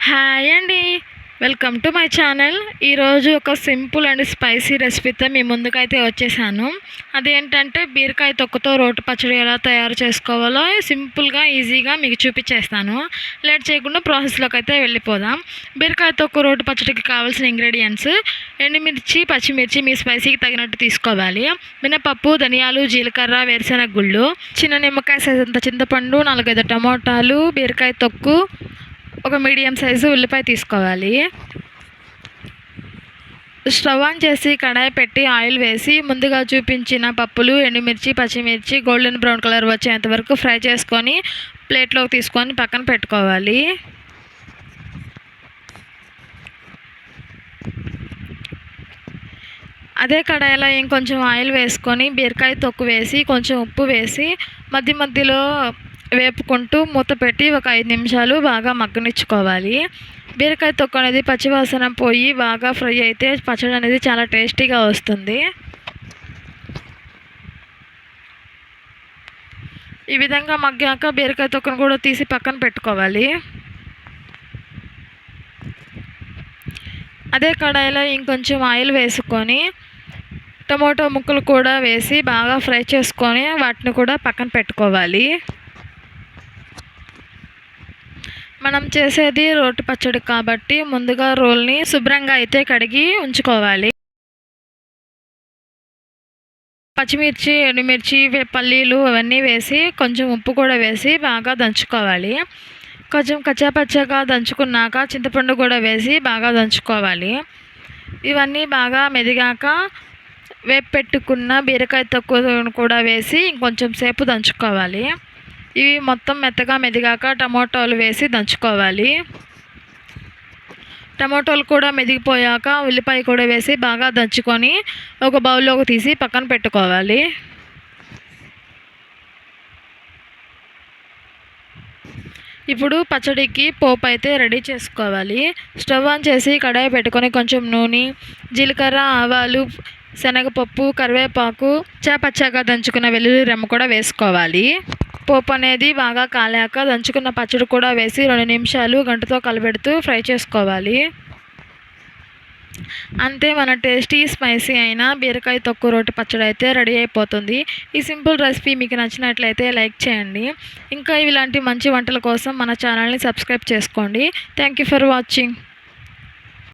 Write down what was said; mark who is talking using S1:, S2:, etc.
S1: Hi అండి. Welcome to my channel. ఈరోజు ఒక సింపుల్ అండ్ స్పైసీ రెసిపీతో మీ ముందుకైతే వచ్చేసాను. అదేంటంటే బీరకాయ తొక్కుతో రోటి పచ్చడి ఎలా తయారు చేసుకోవాలో సింపుల్గా ఈజీగా మీకు చూపించేస్తాను. లేట్ చేయకుండా ప్రాసెస్లోకి అయితే వెళ్ళిపోదాం. బీరకాయ తొక్కు రోటి పచ్చడికి కావాల్సిన ఇంగ్రీడియంట్స్: ఎండుమిర్చి, పచ్చిమిర్చి మీ స్పైసీకి తగినట్టు తీసుకోవాలి. మినపప్పు, ధనియాలు, జీలకర్ర, వేరుశెనగ గుళ్ళు, చిన్న నిమ్మకాయ సైజ్ అంత చింతపండు, 4-5 టమోటాలు, బీరకాయ తొక్కు, ఒక మీడియం సైజు ఉల్లిపాయ తీసుకోవాలి. స్టవ్ ఆన్ చేసి కడాయి పెట్టి ఆయిల్ వేసి ముందుగా చూపించిన పప్పులు, ఎండుమిర్చి, పచ్చిమిర్చి గోల్డెన్ బ్రౌన్ కలర్ వచ్చేంత వరకు ఫ్రై చేసుకొని ప్లేట్లోకి తీసుకొని పక్కన పెట్టుకోవాలి. అదే కడాయిలో ఇంకొంచెం ఆయిల్ వేసుకొని బీరకాయ తొక్కు వేసి కొంచెం ఉప్పు వేసి మధ్య మధ్యలో వేపుకుంటూ మూత పెట్టి ఒక 5 నిమిషాలు బాగా మగ్గనిచ్చుకోవాలి. బీరకాయ తొక్కు అనేది పచ్చివాసన పోయి బాగా ఫ్రై అయితే పచ్చడి అనేది చాలా టేస్టీగా వస్తుంది. ఈ విధంగా మగ్గాక బీరకాయ తొక్కును కూడా తీసి పక్కన పెట్టుకోవాలి. అదే కడాయిలో ఇంకొంచెం ఆయిల్ వేసుకొని టమోటో ముక్కలు కూడా వేసి బాగా ఫ్రై చేసుకొని వాటిని కూడా పక్కన పెట్టుకోవాలి. మనం చేసేది రోటి పచ్చడి కాబట్టి ముందుగా రోల్ని శుభ్రంగా అయితే కడిగి ఉంచుకోవాలి. పచ్చిమిర్చి, ఎండుమిర్చి, పల్లీలు అవన్నీ వేసి కొంచెం ఉప్పు కూడా వేసి బాగా దంచుకోవాలి. కొంచెం కచ్చాపచ్చాగా దంచుకున్నాక చింతపండు కూడా వేసి బాగా దంచుకోవాలి. ఇవన్నీ బాగా మెదిగాక వేపు పెట్టుకున్న బీరకాయ తొక్కు కూడా వేసి ఇంకొంచెం సేపు దంచుకోవాలి. ఇవి మొత్తం మెత్తగా మెదిగాక టమోటాలు వేసి దంచుకోవాలి. టమోటాలు కూడా మెదిగిపోయాక ఉల్లిపాయ కూడా వేసి బాగా దంచుకొని ఒక బౌల్లోకి తీసి పక్కన పెట్టుకోవాలి. ఇప్పుడు పచ్చడికి పోపు అయితే రెడీ చేసుకోవాలి. స్టవ్ ఆన్ చేసి కడాయి పెట్టుకొని కొంచెం నూనె, జీలకర్ర, ఆవాలు, శనగపప్పు, కరివేపాకు, పచ్చాగా దంచుకున్న వెల్లుల్లి రెమ్మ కూడా వేసుకోవాలి. పోపు అనేది బాగా కాలాక దంచుకున్న పచ్చడి కూడా వేసి 2 నిమిషాలు గంటతో కలబెడుతూ ఫ్రై చేసుకోవాలి. అంతే, మన టేస్టీ స్పైసీ అయిన బీరకాయ తొక్కు రోటి పచ్చడి అయితే రెడీ అయిపోతుంది. ఈ సింపుల్ రెసిపీ మీకు నచ్చినట్లయితే లైక్ చేయండి. ఇంకా ఇలాంటి మంచి వంటల కోసం మన ఛానల్ని సబ్స్క్రైబ్ చేసుకోండి. Thank you for watching.